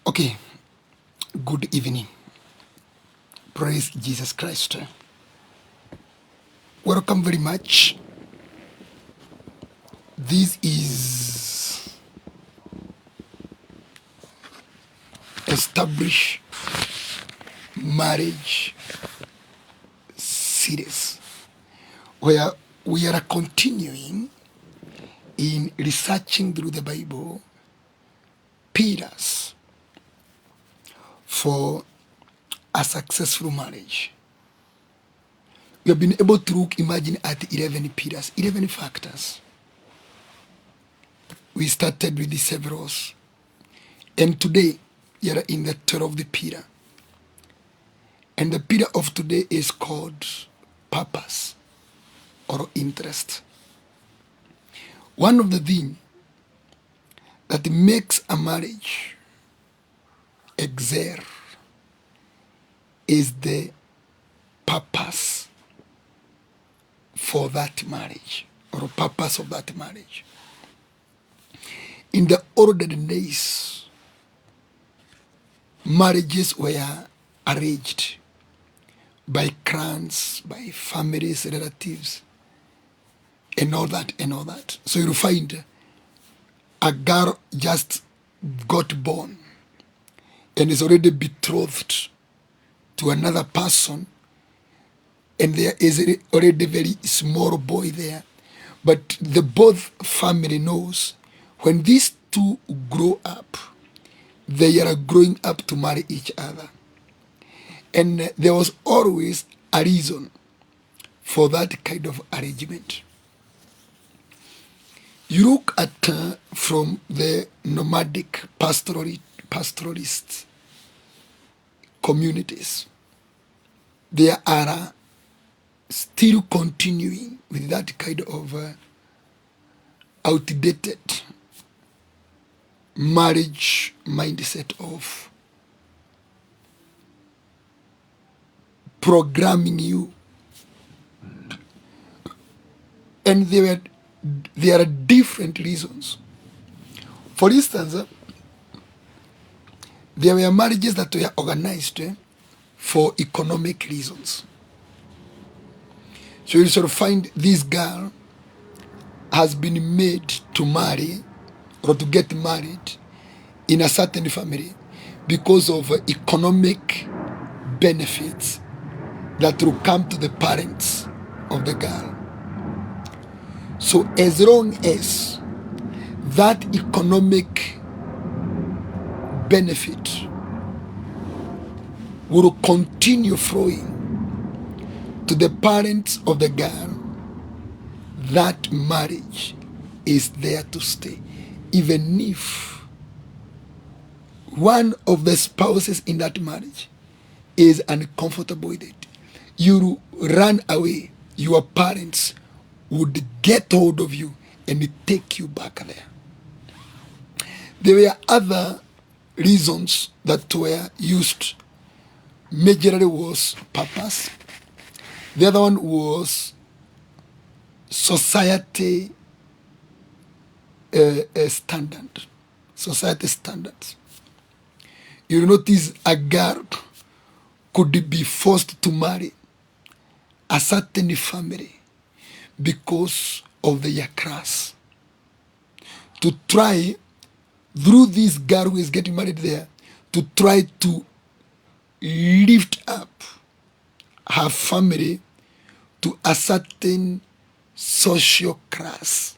Okay, good evening. Praise Jesus Christ. Welcome very much. This is Establish Marriage series where we are continuing in researching through the Bible pillars for a successful marriage. We have been able to imagine at 11 pillars, 11 factors. We started with the several, and today we are in the 12th pillar. And the pillar of today is called purpose or interest. One of the things that makes a marriage excel is the purpose for that marriage or purpose of that marriage. In the olden days, marriages were arranged by clans, by families, relatives, and all that, and all that. So you'll find a girl just got born and is already betrothed to another person, and there is already a very small boy there. But the both family knows when these two grow up, they are growing up to marry each other. And there was always a reason for that kind of arrangement. You look at from the nomadic pastoralist communities, they are still continuing with that kind of outdated marriage mindset of programming you. And there are different reasons. For instance, there were marriages that were organized for economic reasons. So you sort of find this girl has been made to marry or to get married in a certain family because of economic benefits that will come to the parents of the girl. So as long as that economic benefit will continue flowing to the parents of the girl, that marriage is there to stay. Even if one of the spouses in that marriage is uncomfortable with it, you run away, your parents would get hold of you and take you back there. There were other reasons that were used. Majorly was purpose. The other one was society standard. Society standards. You notice a girl could be forced to marry a certain family because of their class. To try, through this girl who is getting married there, to try to lift up her family to a certain social class.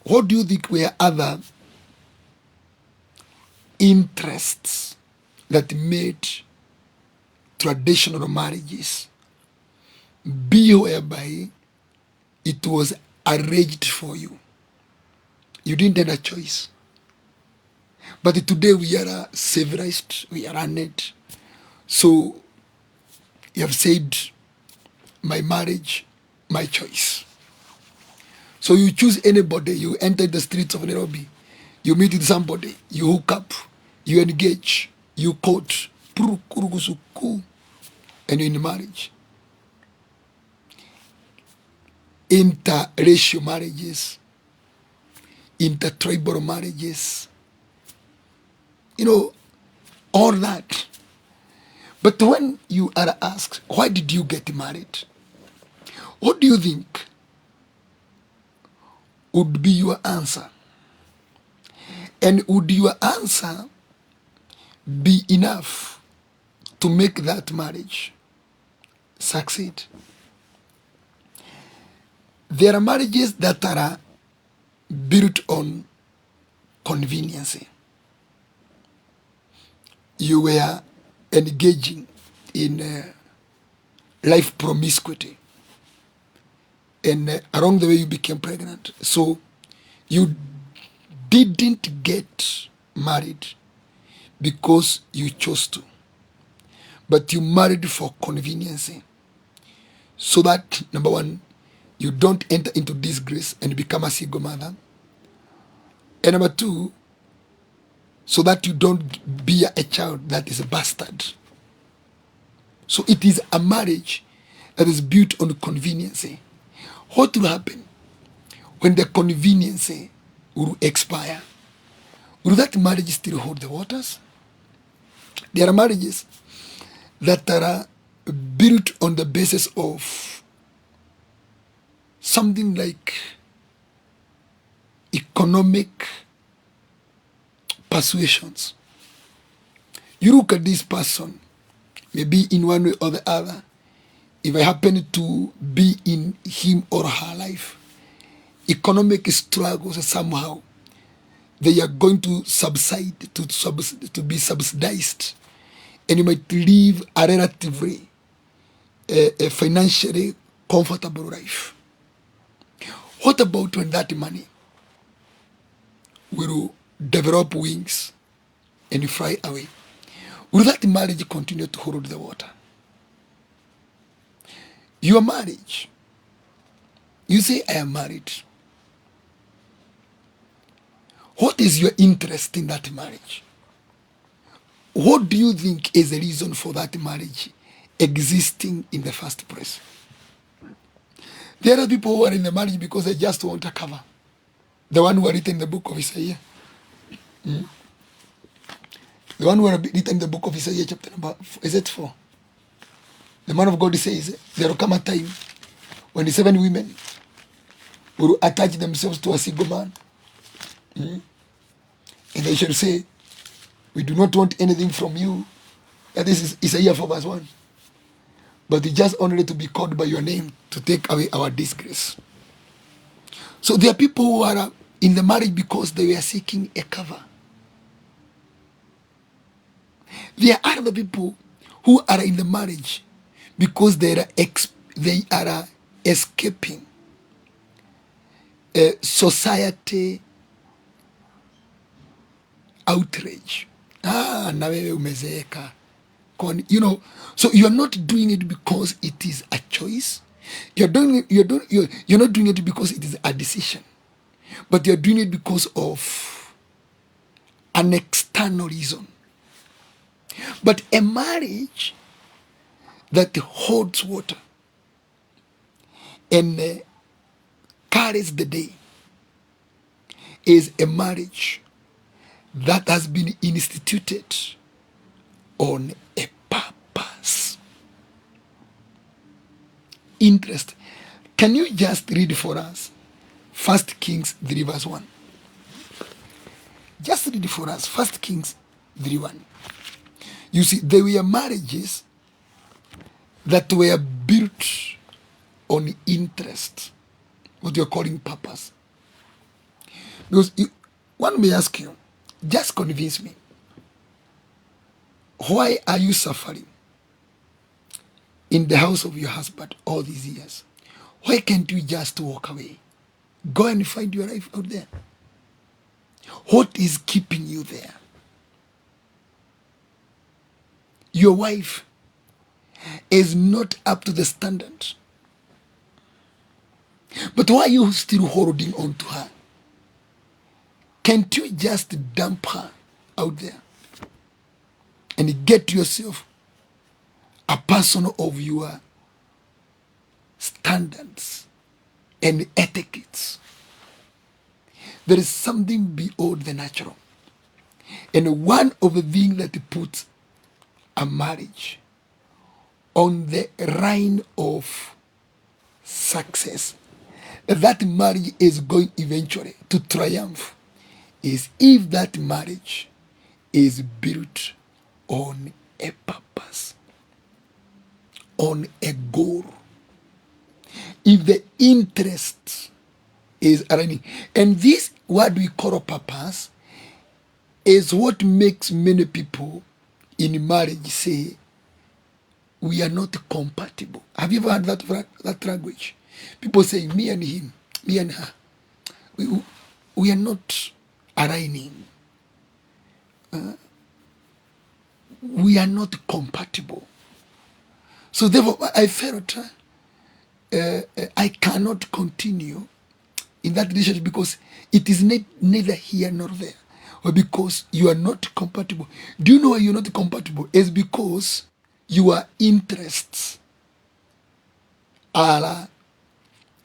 What do you think were other interests that made traditional marriages be whereby it was arranged for you? You didn't have a choice. But today we are civilized, we are honored. So you have said, my marriage, my choice. So you choose anybody, you enter the streets of Nairobi, you meet with somebody, you hook up, you engage, you court, and you're in marriage. Interracial marriages, intertribal marriages, you know, all that. But when you are asked, why did you get married? What do you think would be your answer? And would your answer be enough to make that marriage succeed? There are marriages that are built on convenience. You were engaging in life promiscuity, and along the way you became pregnant. So you didn't get married because you chose to, but you married for convenience, so that, number one, you don't enter into disgrace and become a single mother, and number two, so that you don't bear a child that is a bastard. So it is a marriage that is built on convenience. What will happen when the convenience will expire? Will that marriage still hold the waters? There are marriages that are built on the basis of something like economic persuasions. You look at this person, maybe in one way or the other, if I happen to be in him or her life, economic struggles somehow, they are going to subside, to be subsidized, and you might live a relatively a financially comfortable life. What about when that money will develop wings and fly away? Will that marriage continue to hold the water? Your marriage, you say, I am married. What is your interest in that marriage? What do you think is the reason for that marriage existing in the first place? There are people who are in the marriage because they just want a cover. The one who are written in the book of Isaiah. The one who are written in the book of Isaiah, chapter number, is it 4? The man of God says, there will come a time when the 7 women will attach themselves to a single man. And they shall say, we do not want anything from you. And this is Isaiah 4 verse 1. But we just only to be called by your name to take away our disgrace. So there are people who are in the marriage because they were seeking a cover. There are other people who are in the marriage because they are escaping a society outrage. Na wewe umezeeka. You know, so you're not doing it because it is a choice. You're not doing it because it is a decision, but you're doing it because of an external reason. But a marriage that holds water and carries the day is a marriage that has been instituted on a purpose. Interest. Can you just read for us 1 Kings 3 verse 1? Just read for us 1 Kings 3 1. You see, there were marriages that were built on interest, what you're calling purpose. Because one may ask you, just convince me, why are you suffering in the house of your husband all these years? Why can't you just walk away? Go and find your life out there. What is keeping you there? Your wife is not up to the standard. But why are you still holding on to her? Can't you just dump her out there and get yourself a person of your standards and etiquettes? there is something beyond the natural. And one of the things that puts a marriage on the line of success, that marriage is going eventually to triumph, is if that marriage is built on a purpose, on a goal. If the interest is aligning, and this, what we call a purpose, is what makes many people in marriage say, we are not compatible. Have you ever heard that language? People say, me and him, me and her, we are not aligning. We are not compatible. So therefore, I felt I cannot continue in that relationship because it is neither here nor there, or because you are not compatible. Do you know why you're not compatible? It's because your interests are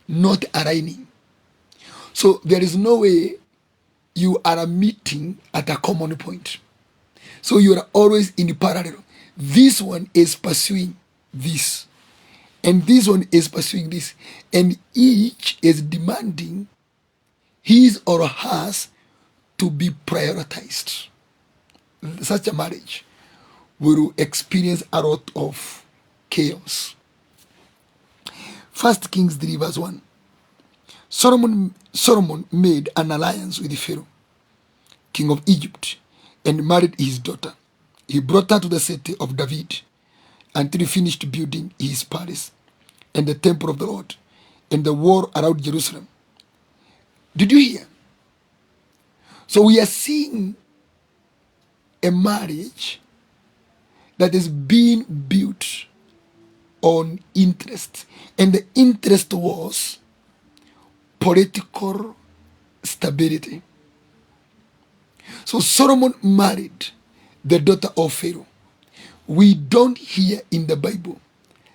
not aligning. So there is no way you are meeting at a common point. So you are always in parallel. This one is pursuing this, and this one is pursuing this, and each is demanding his or hers to be prioritized. Such a marriage will experience a lot of chaos. 1 Kings 3 verse 1. Solomon made an alliance with Pharaoh, king of Egypt, and married his daughter. He brought her to the city of David until he finished building his palace and the temple of the Lord and the wall around Jerusalem. Did you hear? So we are seeing a marriage that is being built on interest. And the interest was political stability. So Solomon married the daughter of Pharaoh. We don't hear in the Bible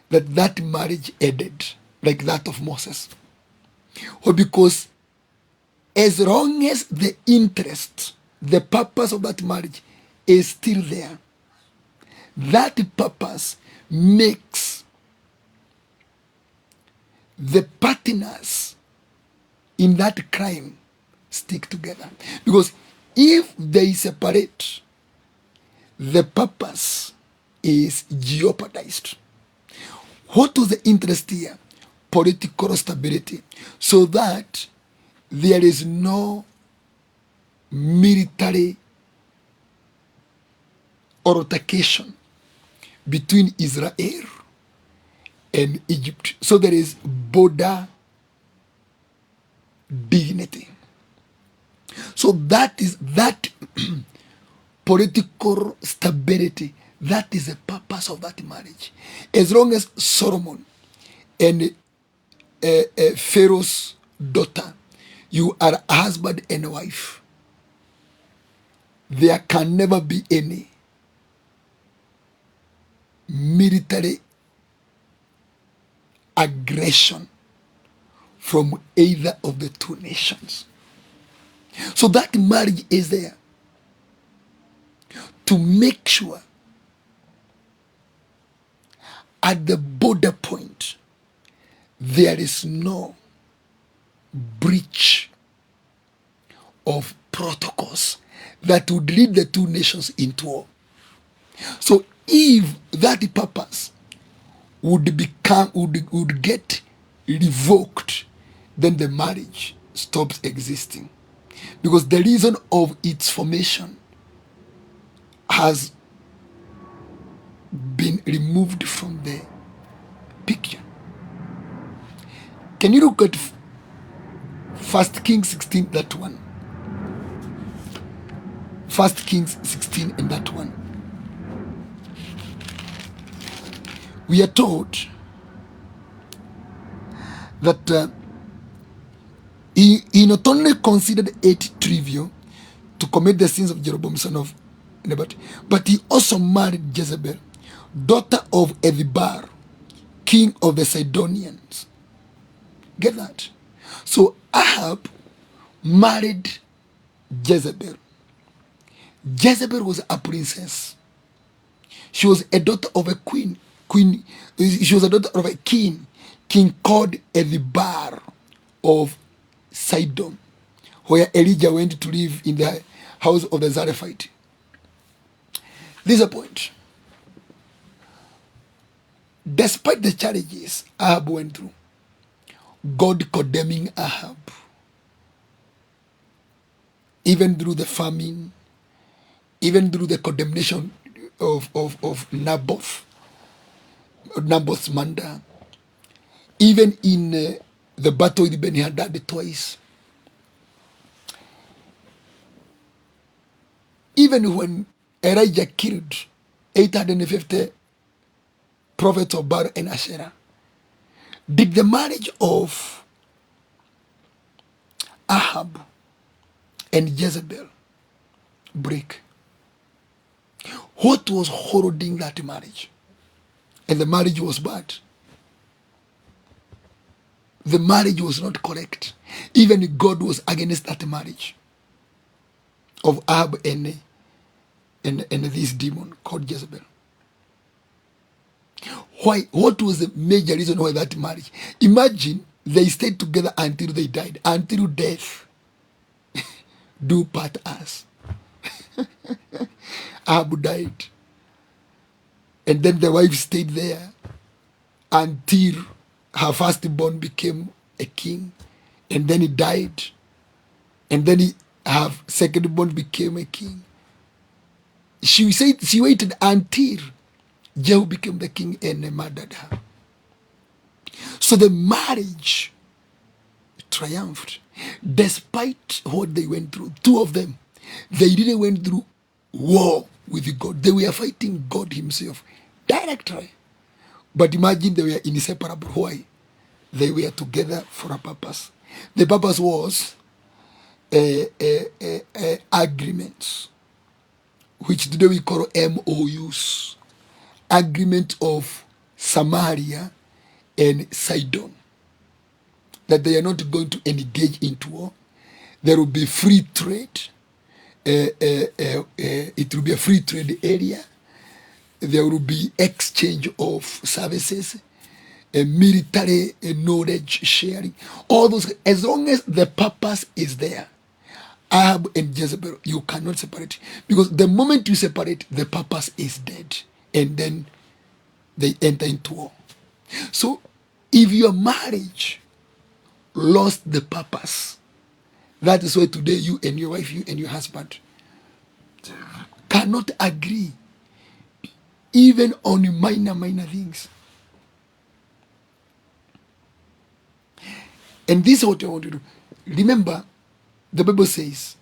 that that marriage ended like that of Moses. Or because as long as the interest, the purpose of that marriage is still there, that purpose makes the partners in that crime stick together. Because if they separate, the purpose is jeopardized. What was the interest here? Political stability, so that there is no military altercation between Israel and Egypt. So there is border dignity. So that is that political stability. That is the purpose of that marriage. As long as Solomon and Pharaoh's daughter, you are a husband and a wife, there can never be any military aggression from either of the two nations. So that marriage is there to make sure at the border point there is no breach of protocols that would lead the two nations into war. So if that purpose would get revoked, then the marriage stops existing, because the reason of its formation has been removed from the picture. Can you look at 1 Kings 16, that one? 1 Kings 16 and that one. We are told that he not only considered it trivial to commit the sins of Jeroboam son of Nebat, but he also married Jezebel, daughter of Edhibar, king of the Sidonians. Get that? So Ahab married Jezebel. Jezebel was a princess. She was a daughter of a queen. She was a daughter of a king called Edibar of Sidon, where Elijah went to live in the house of the Zarephath. This is a point. Despite the challenges Ahab went through, God condemning Ahab, even through the famine, even through the condemnation of Naboth's murder, even in the battle with Ben-Hadad twice, even when Elijah killed 850 prophets of Baal and Asherah, did the marriage of Ahab and Jezebel break? What was holding that marriage? And the marriage was bad. The marriage was not correct. Even God was against that marriage of Ahab and this demon called Jezebel. Why? What was the major reason why that marriage? Imagine they stayed together until they died, until death do part us. Ahab died, and then the wife stayed there until her firstborn became a king, and then he died, and then her secondborn became a king. She said she waited until Jehu became the king and murdered her. So the marriage triumphed despite what they went through. Two of them, they didn't went through war with God. They were fighting God himself directly. But imagine they were inseparable. Why? They were together for a purpose. The purpose was agreements, which today we call MOUs. Agreement of Samaria and Sidon, that they are not going to engage into war. There will be free trade. It will be a free trade area. There will be exchange of services, military knowledge sharing. All those, as long as the purpose is there. Ahab and Jezebel, you cannot separate. Because the moment you separate, the purpose is dead. And then they enter into war. So, if your marriage lost the purpose, that is why today you and your wife, you and your husband cannot agree, even on minor things. And this is what I want to do. Remember, the Bible says,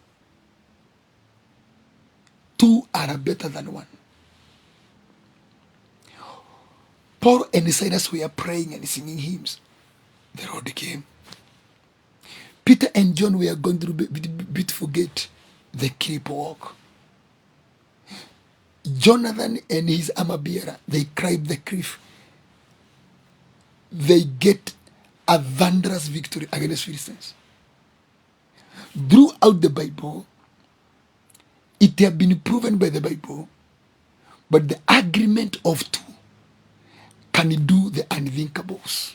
two are better than one. Paul and Silas were praying and singing hymns. The Lord came. Peter and John were going through beautiful gate. The cliff walk. Jonathan and his armor bearer, they climbed the cliff. They get a thunderous victory against Philistines. Throughout the Bible, it has been proven by the Bible, but the agreement of two can do the unthinkables.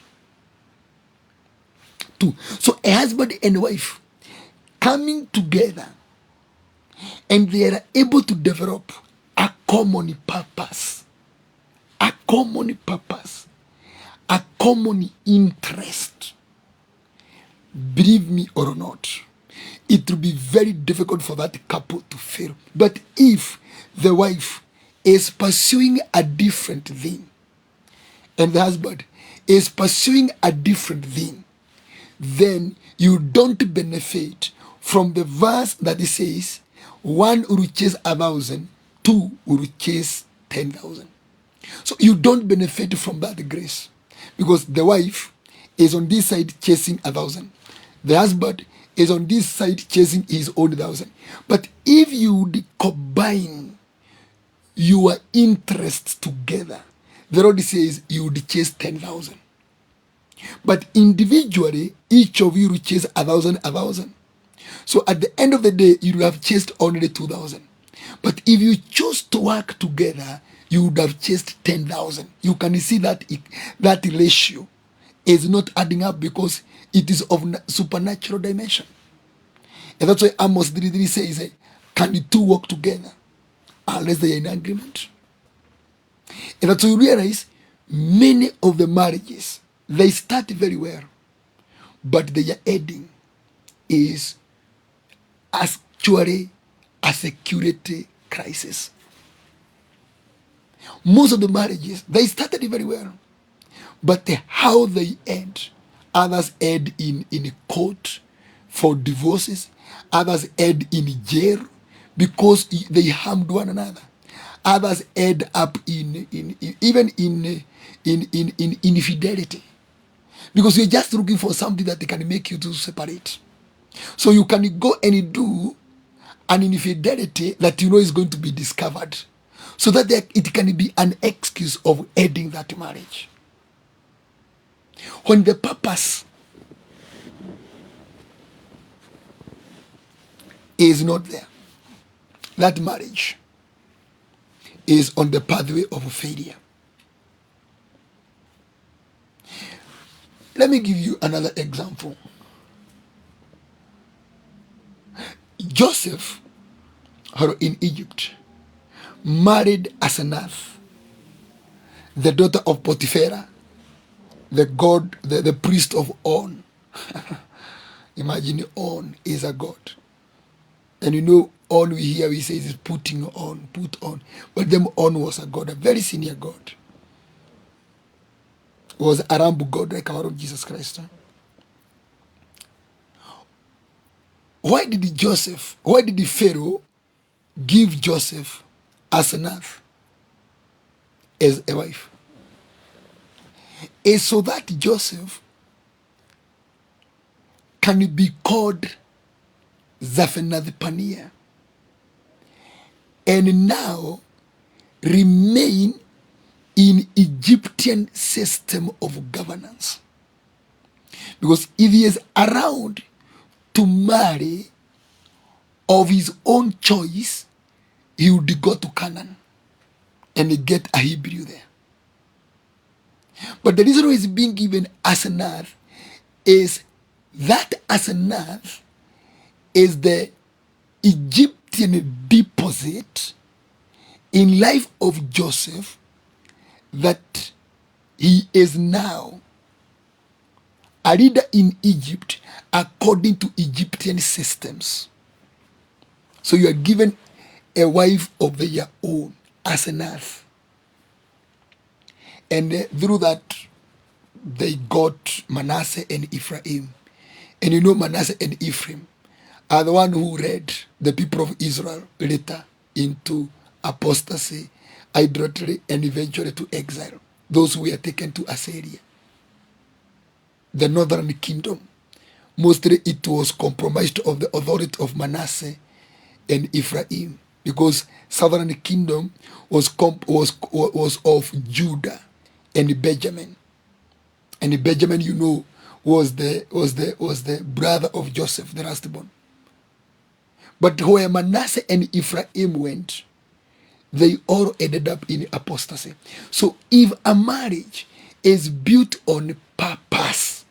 Two. So a husband and wife coming together, and they are able to develop a common purpose, a common purpose, a common interest. Believe me or not, it will be very difficult for that couple to fail. But if the wife is pursuing a different thing, and the husband is pursuing a different thing, then you don't benefit from the verse that it says, one will chase 1,000, two will chase 10,000. So you don't benefit from that grace, because the wife is on this side chasing 1,000. The husband is on this side chasing his own 1,000. But if you would combine your interests together, the Lord says you would chase 10,000. But individually, each of you will chase 1,000. So at the end of the day, you would have chased only 2,000. But if you chose to work together, you would have chased 10,000. You can see that that ratio is not adding up because it is of supernatural dimension. And that's why Amos 3:3 says, can the two work together unless they are in agreement? And that's why you realize many of the marriages, they start very well, but their ending is actually a security crisis. Most of the marriages, they started very well, but how they end, others end in court for divorces, others end in jail because they harmed one another. Others end up in infidelity because you're just looking for something that they can make you to separate. So you can go and do an infidelity that you know is going to be discovered, so that it can be an excuse of ending that marriage. When the purpose is not there, that marriage is on the pathway of failure. Let me give you another example. Joseph, in Egypt, married Asenath, the daughter of Potiphar, the priest of On. Imagine On is a god. And you know, On we hear, we say is putting on, put on. But them On was a god, a very senior god. Was a Arambu god like our Lord Jesus Christ. Why did the Pharaoh give Joseph Asenath as a wife? Is so that Joseph can be called Zaphenath-Paneah and now remain in Egyptian system of governance. Because if he is around to marry of his own choice, he would go to Canaan and get a Hebrew there. But the reason why he's being given Asenath is that Asenath is the Egyptian deposit in life of Joseph that he is now a leader in Egypt according to Egyptian systems. So you are given a wife of your own, Asenath. And through that, they got Manasseh and Ephraim. And you know Manasseh and Ephraim are the one who led the people of Israel later into apostasy, idolatry, and eventually to exile. Those who were taken to Assyria. The northern kingdom. Mostly it was compromised of the authority of Manasseh and Ephraim, because southern kingdom was of Judah and Benjamin. And Benjamin, you know, was the brother of Joseph, the lastborn. But where Manasseh and Ephraim went, they all ended up in apostasy. So if a marriage is built on purpose,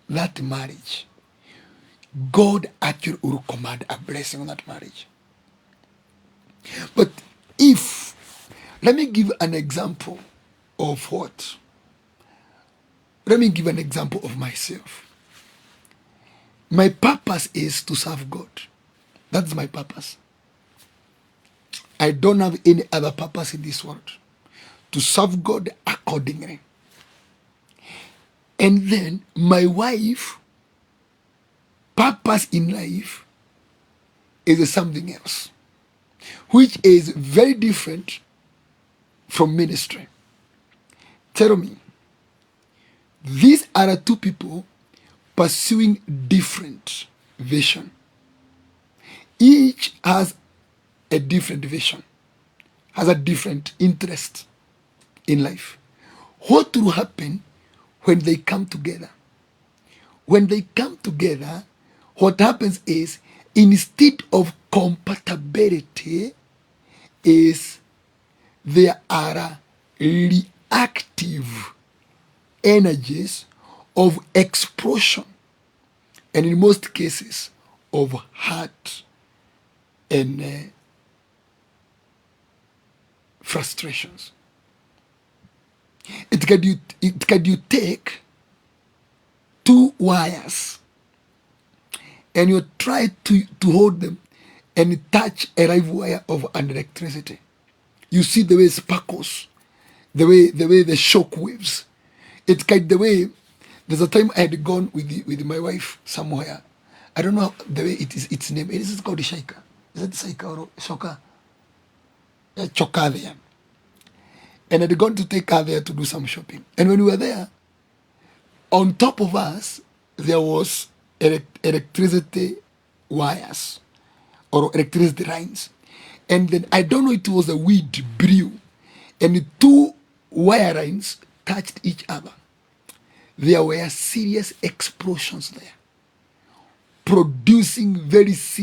that marriage, God actually will command a blessing on that marriage. But let me give an example of what? Let me give an example of myself. My purpose is to serve God. That's my purpose. I don't have any other purpose in this world. To serve God accordingly. And then my wife, purpose in life is something else, which is very different from ministry. Tell me, these are two people pursuing different vision. Each has a different vision, has a different interest in life. What will happen when they come together? When they come together, what happens is instead of compatibility, is there are reactive energies of explosion, and in most cases of hurt and frustrations. It can you take two wires and you try to hold them and touch a live wire of an electricity. You see the way it sparkles, the way the shock waves. It's kind of the way. There's a time I had gone with my wife somewhere. I don't know the way its name. It is called Shaika. Is it Shaika or Shoka? Yeah, Choka there. And I had gone to take her there to do some shopping. And when we were there, on top of us, there was electricity wires or electricity lines. And then I don't know, it was a weed brew. And the two wire lines touched each other. There were serious explosions there, producing very serious